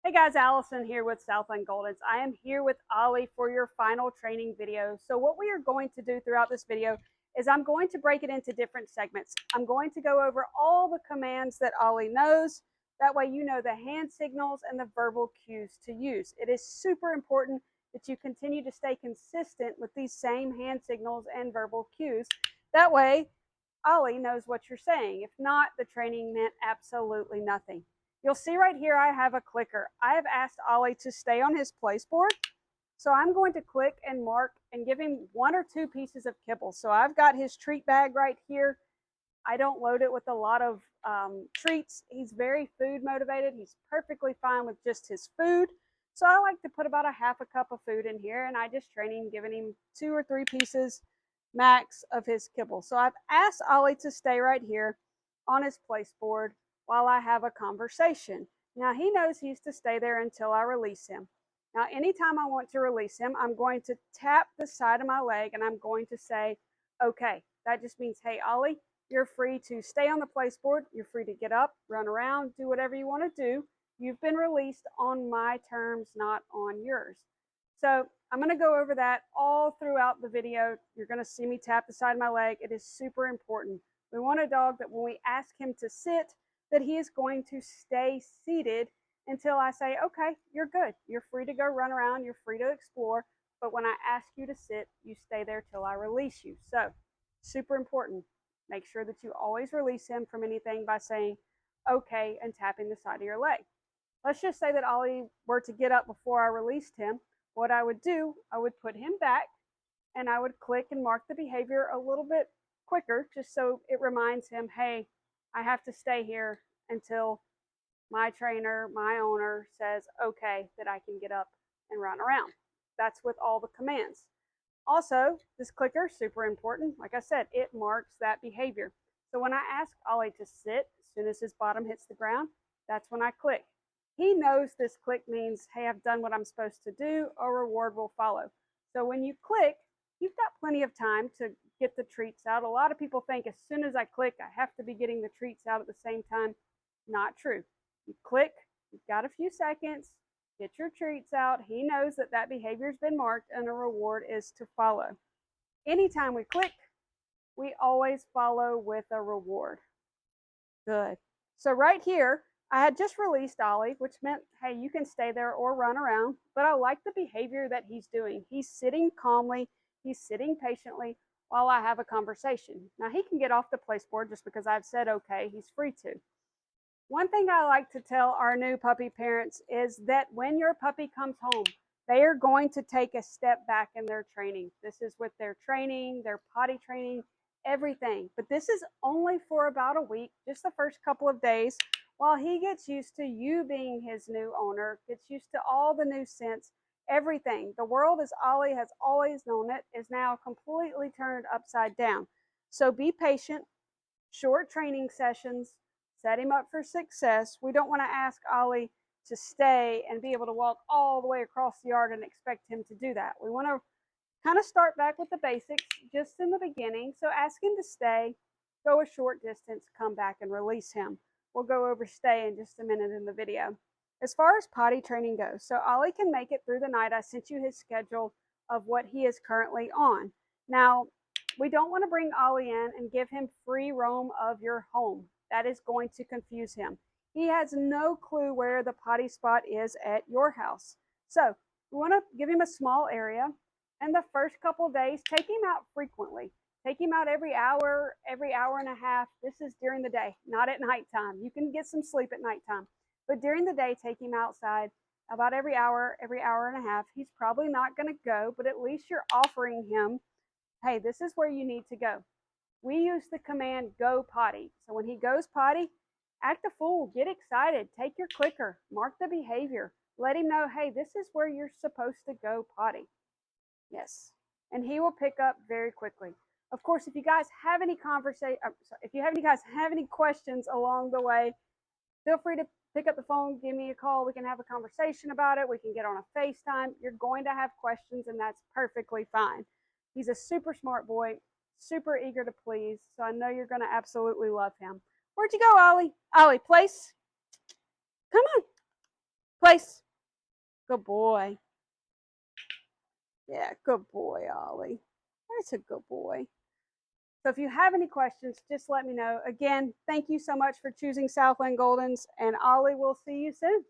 Hey guys, Allison here with Southland Goldens. I am here with Ollie for your final training video. So what we are going to do throughout this video is I'm going to break it into different segments. I'm going to go over all the commands that Ollie knows. That way you know the hand signals and the verbal cues to use. It is super important that you continue to stay consistent with these same hand signals and verbal cues. That way Ollie knows what you're saying. If not, the training meant absolutely nothing. You'll see right here I have a clicker. I have asked Ollie to stay on his place board. So I'm going to click and mark and give him 1 or 2 pieces of kibble. So I've got his treat bag right here. I don't load it with a lot of treats. He's very food motivated. He's perfectly fine with just his food. So I like to put about a half a cup of food in here, and I just train him, giving him 2 or 3 pieces max of his kibble. So I've asked Ollie to stay right here on his place board while I have a conversation. Now he knows he's to stay there until I release him. Now anytime I want to release him, I'm going to tap the side of my leg and I'm going to say, okay. That just means, hey Ollie, you're free to stay on the place board. You're free to get up, run around, do whatever you want to do. You've been released on my terms, not on yours. So I'm going to go over that all throughout the video. You're going to see me tap the side of my leg. It is super important. We want a dog that when we ask him to sit, that he is going to stay seated until I say, okay, you're good. You're free to go run around. You're free to explore. But when I ask you to sit, you stay there till I release you. So super important. Make sure that you always release him from anything by saying, okay, and tapping the side of your leg. Let's just say that Ollie were to get up before I released him. What I would do, I would put him back and I would click and mark the behavior a little bit quicker, just so it reminds him, hey, I have to stay here until my trainer, my owner says, okay, that I can get up and run around. That's with all the commands. Also, this clicker, super important. Like I said, it marks that behavior. So when I ask Ollie to sit, as soon as his bottom hits the ground, that's when I click. He knows this click means, hey, I've done what I'm supposed to do, a reward will follow. So when you click, you've got plenty of time to get the treats out. A lot of people think as soon as I click, I have to be getting the treats out at the same time. Not true. You click, you've got a few seconds, get your treats out. He knows that that behavior's been marked and a reward is to follow. Anytime we click, we always follow with a reward. Good. So right here, I had just released Ollie, which meant, hey, you can stay there or run around, but I like the behavior that he's doing. He's sitting calmly, he's sitting patiently while I have a conversation. Now he can get off the place board just because I've said okay, he's free to. One thing I like to tell our new puppy parents is that when your puppy comes home, they are going to take a step back in their training. This is with their training, their potty training, everything. But this is only for about a week, just the first couple of days, while he gets used to you being his new owner, gets used to all the new scents, everything. The world as Ollie has always known it is now completely turned upside down. So be patient, short training sessions, set him up for success. We don't want to ask Ollie to stay and be able to walk all the way across the yard and expect him to do that. We want to kind of start back with the basics just in the beginning. So ask him to stay, go a short distance, come back and release him. We'll go over stay in just a minute in the video. As far as potty training goes, so Ollie can make it through the night. I sent you his schedule of what he is currently on. Now, we don't want to bring Ollie in and give him free roam of your home. That is going to confuse him. He has no clue where the potty spot is at your house. So we want to give him a small area. And the first couple of days, take him out frequently. Take him out every hour and a half. This is during the day, not at nighttime. You can get some sleep at nighttime. But during the day, take him outside about every hour and a half. He's probably not going to go, but at least you're offering him, hey, this is where you need to go. We use the command go potty. So when he goes potty, act a fool, get excited, take your clicker, mark the behavior, let him know, hey, this is where you're supposed to go potty. Yes. And he will pick up very quickly. Of course, if you guys have any questions along the way, feel free to pick up the phone, give me a call. We can have a conversation about it. We can get on a FaceTime. You're going to have questions, and that's perfectly fine. He's a super smart boy, super eager to please, so I know you're going to absolutely love him. Where'd you go, Ollie? Ollie, place. Come on. Place. Good boy. Yeah, good boy, Ollie. That's a good boy. So if you have any questions, just let me know. Again, thank you so much for choosing Southland Goldens, and Ollie, we'll see you soon.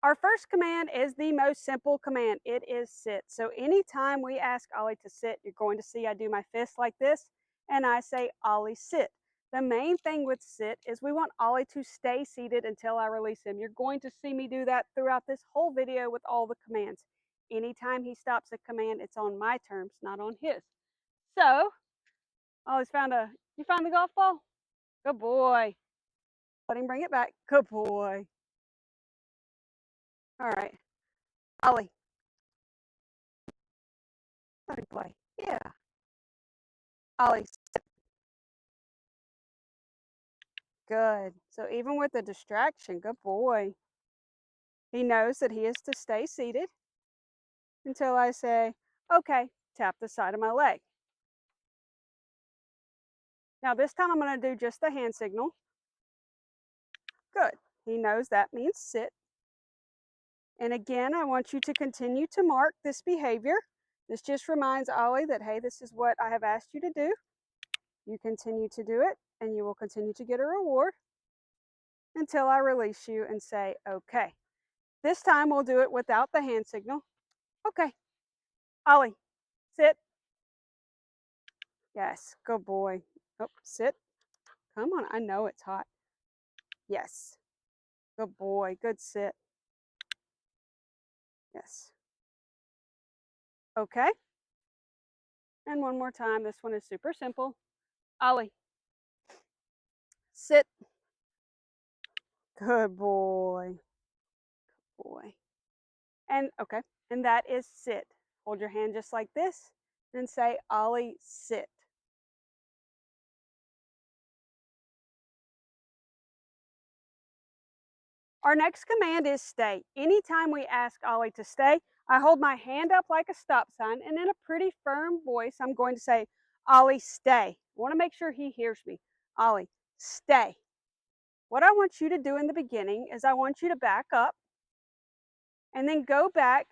Our first command is the most simple command. It is sit. So anytime we ask Ollie to sit, you're going to see I do my fist like this, and I say, Ollie, sit. The main thing with sit is we want Ollie to stay seated until I release him. You're going to see me do that throughout this whole video with all the commands. Anytime he stops a command, it's on my terms, not on his. So, Ollie's you found the golf ball? Good boy. Let him bring it back. Good boy. All right. Ollie, let him play. Yeah. Ollie, good. So even with the distraction, good boy. He knows that he is to stay seated until I say, okay, tap the side of my leg. Now this time I'm going to do just the hand signal. Good. He knows that means sit. And again, I want you to continue to mark this behavior. This just reminds Ollie that, hey, this is what I have asked you to do. You continue to do it, and you will continue to get a reward until I release you and say, okay. This time we'll do it without the hand signal. Okay. Ollie, sit. Yes, good boy. Oh, sit. Come on, I know it's hot. Yes. Good boy, good sit. Yes. Okay. And one more time. This one is super simple. Ollie, sit. Good boy. Good boy. And okay, and that is sit. Hold your hand just like this and say, Ollie, sit. Our next command is stay. Anytime we ask Ollie to stay, I hold my hand up like a stop sign, and in a pretty firm voice, I'm going to say, Ollie, stay. I want to make sure he hears me. Ollie, stay. What I want you to do in the beginning is I want you to back up and then go back,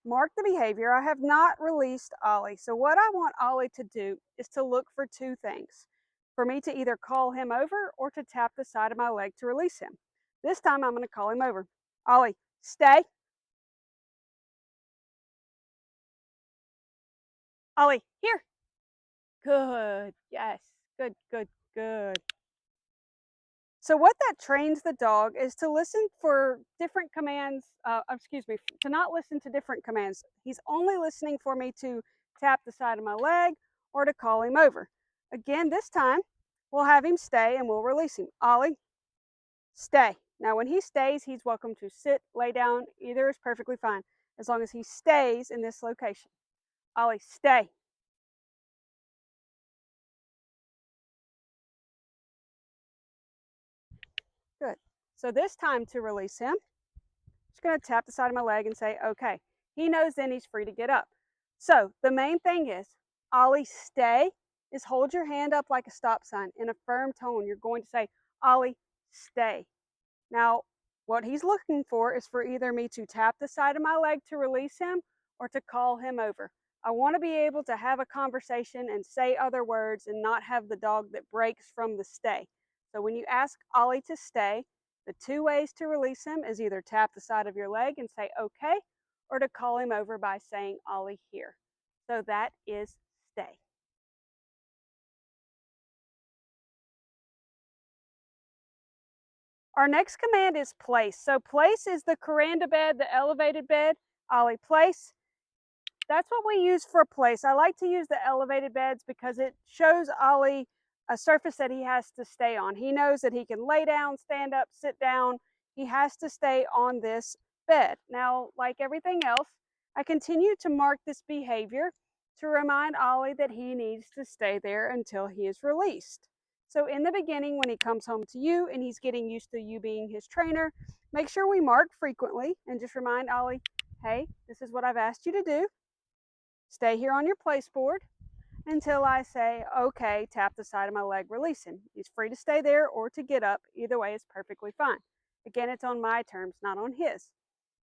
mark the behavior. I have not released Ollie. So what I want Ollie to do is to look for two things. For me to either call him over or to tap the side of my leg to release him. This time I'm going to call him over. Ollie, stay. Ollie, here. Good. Yes. Good, good, good. So what that trains the dog is to listen for different commands, to not listen to different commands. He's only listening for me to tap the side of my leg or to call him over. Again, this time, we'll have him stay and we'll release him. Ollie, stay. Now, when he stays, he's welcome to sit, lay down, either is perfectly fine, as long as he stays in this location. Ollie, stay. Good. So this time to release him, I'm just going to tap the side of my leg and say, okay. He knows then he's free to get up. So the main thing is, Ollie, stay, is hold your hand up like a stop sign in a firm tone. You're going to say, Ollie, stay. Now, what he's looking for is for either me to tap the side of my leg to release him or to call him over. I want to be able to have a conversation and say other words and not have the dog that breaks from the stay. So when you ask Ollie to stay, the two ways to release him is either tap the side of your leg and say, okay, or to call him over by saying, Ollie, here. So that is stay. Our next command is place. So place is the Kuranda bed, the elevated bed. Ollie, place. That's what we use for place. I like to use the elevated beds because it shows Ollie a surface that he has to stay on. He knows that he can lay down, stand up, sit down. He has to stay on this bed. Now, like everything else, I continue to mark this behavior to remind Ollie that he needs to stay there until he is released. So in the beginning, when he comes home to you and he's getting used to you being his trainer, make sure we mark frequently and just remind Ollie, hey, this is what I've asked you to do. Stay here on your place board until I say, okay, tap the side of my leg, release him. He's free to stay there or to get up. Either way is perfectly fine. Again, it's on my terms, not on his.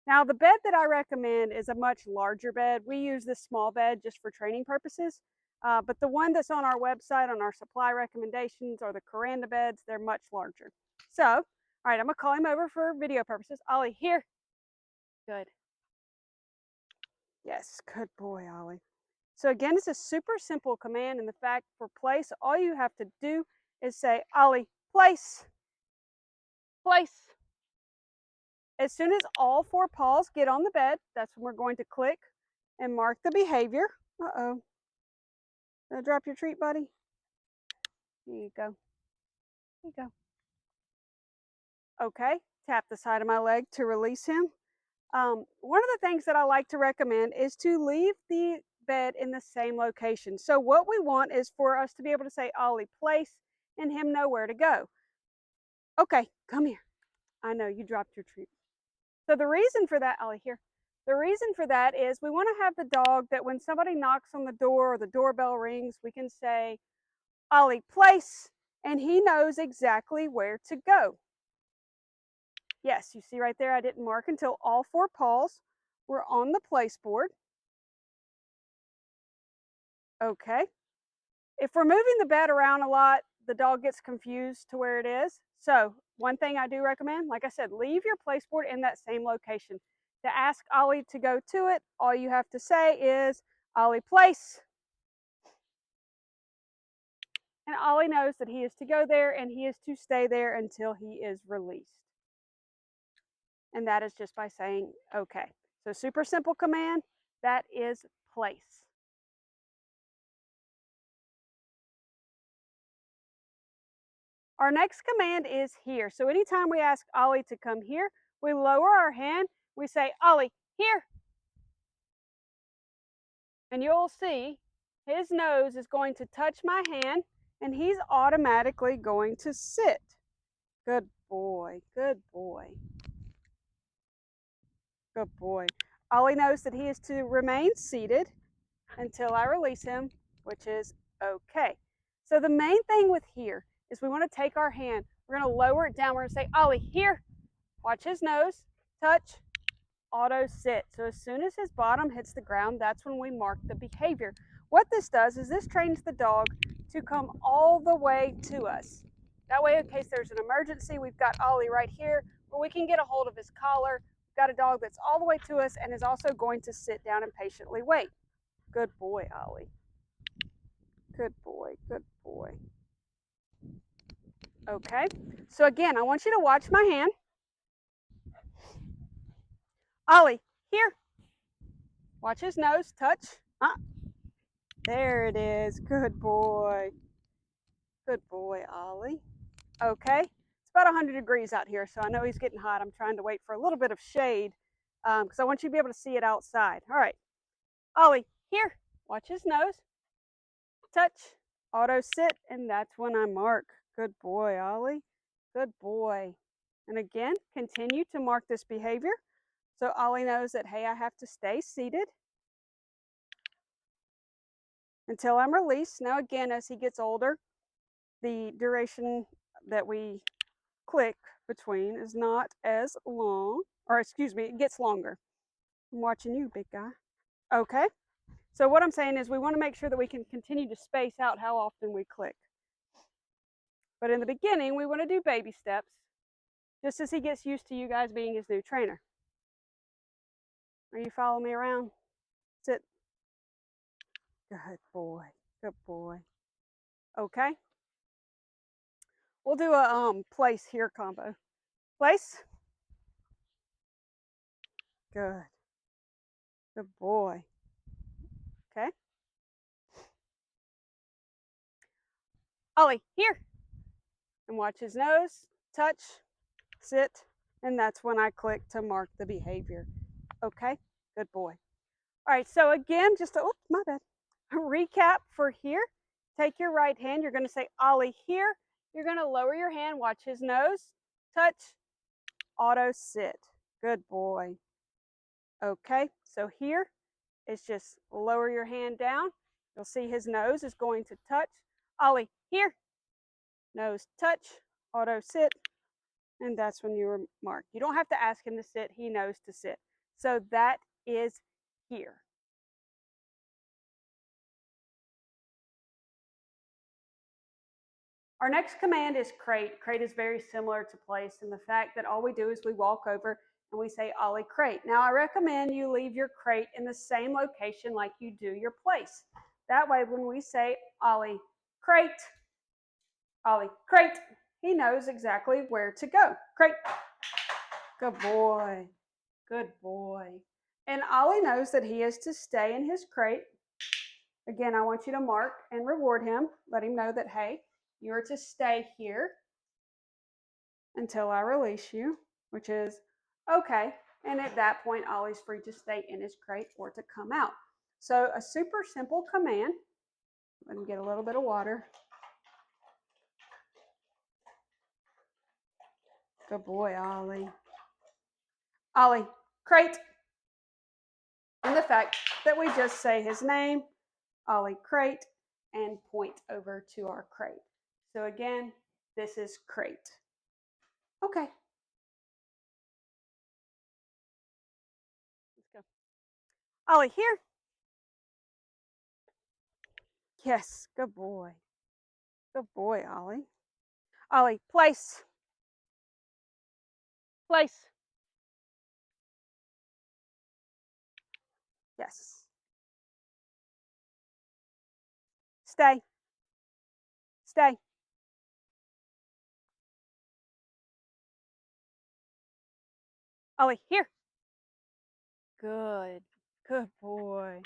Now, the bed that I recommend is a much larger bed. We use this small bed just for training purposes, but the one that's on our website, on our supply recommendations, or the Coranda beds, they're much larger. So, all right, I'm gonna call him over for video purposes. Ollie, here. Good. Yes, good boy, Ollie. So again, it's a super simple command, and the fact for place, all you have to do is say, Ollie, place, place. As soon as all four paws get on the bed, that's when we're going to click and mark the behavior. Uh-oh. Drop your treat, buddy. Here you go. Here you go. Okay, tap the side of my leg to release him. One of the things that I like to recommend is to leave the bed in the same location. So what we want is for us to be able to say, Ollie, place, and him know where to go. Okay, come here. I know you dropped your treat. So the reason for that, Ollie, here. The reason for that is we want to have the dog that when somebody knocks on the door or the doorbell rings, we can say, Ollie, place, and he knows exactly where to go. Yes, you see right there, I didn't mark until all four paws were on the place board. Okay. If we're moving the bed around a lot, the dog gets confused to where it is. So one thing I do recommend, like I said, leave your place board in that same location. To ask Ollie to go to it, all you have to say is, Ollie, place. And Ollie knows that he is to go there and he is to stay there until he is released. And that is just by saying, okay. So super simple command, that is place. Our next command is here. So anytime we ask Ollie to come here, we lower our hand, we say, Ollie, here. And you'll see his nose is going to touch my hand and he's automatically going to sit. Good boy, good boy. Good boy. Ollie knows that he is to remain seated until I release him, which is okay. So the main thing with here is we want to take our hand, we're going to lower it down, we're going to say, Ollie, here. Watch his nose, touch, auto sit. So as soon as his bottom hits the ground, that's when we mark the behavior. What this does is this trains the dog to come all the way to us. That way, in case there's an emergency, we've got Ollie right here where we can get a hold of his collar. We've got a dog that's all the way to us and is also going to sit down and patiently wait. Good boy, Ollie. Good boy, good boy. Okay, so again, I want you to watch my hand. Ollie, here. Watch his nose, touch. There it is. Good boy. Good boy, Ollie. Okay, it's about 100 degrees out here, so I know he's getting hot. I'm trying to wait for a little bit of shade because I want you to be able to see it outside. All right, Ollie, here. Watch his nose, touch, auto sit, and that's when I mark. Good boy, Ollie. Good boy. And again, continue to mark this behavior. So Ollie knows that, hey, I have to stay seated until I'm released. Now again, as he gets older, the duration that we click between is not as long, or excuse me, it gets longer. I'm watching you, big guy. Okay, so what I'm saying is we want to make sure that we can continue to space out how often we click. But in the beginning, we want to do baby steps, just as he gets used to you guys being his new trainer. Are you following me around? Sit. Good boy, good boy. Okay. We'll do a place here combo. Place. Good. Good boy. Okay. Ollie, here. And watch his nose, touch, sit, and that's when I click to mark the behavior. Okay, good boy. All right, so again, just oops, my bad. A recap for here. Take your right hand, you're gonna say, Ollie, here. You're gonna lower your hand, watch his nose, touch, auto sit. Good boy. Okay, so here is just lower your hand down You'll see his nose is going to touch. Ollie, here. Nose touch, auto sit, and that's when you were marked. You don't have to ask him to sit, he knows to sit. So that is here. Our next command is crate. Crate is very similar to place in the fact that all we do is we walk over and we say Ollie crate. Now I recommend you leave your crate in the same location like you do your place. That way when we say Ollie crate, he knows exactly where to go. Crate. Good boy. Good boy. And Ollie knows that he is to stay in his crate. Again, I want you to mark and reward him. Let him know that, hey, you're to stay here until I release you, which is okay. And at that point, Ollie's free to stay in his crate or to come out. So a super simple command. Let him get a little bit of water. Good boy, Ollie. Ollie, crate. And the fact that we just say his name, Ollie crate, and point over to our crate. So again, this is crate. Okay. Let's go. Ollie, here. Yes, good boy. Good boy, Ollie. Ollie, place. Place. Yes. Stay. Stay. Ollie, here. Good. Good boy.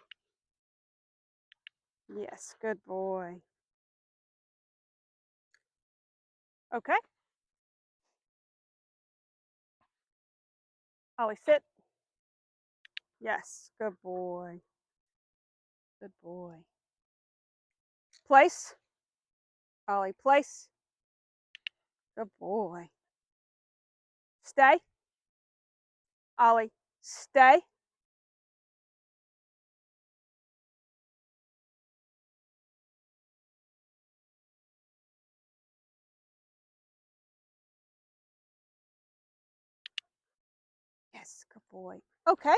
Yes, good boy. Okay. Ollie, sit. Yes, good boy. Good boy. Place. Ollie, place. Good boy. Stay. Ollie, stay. Yes, good boy. Okay.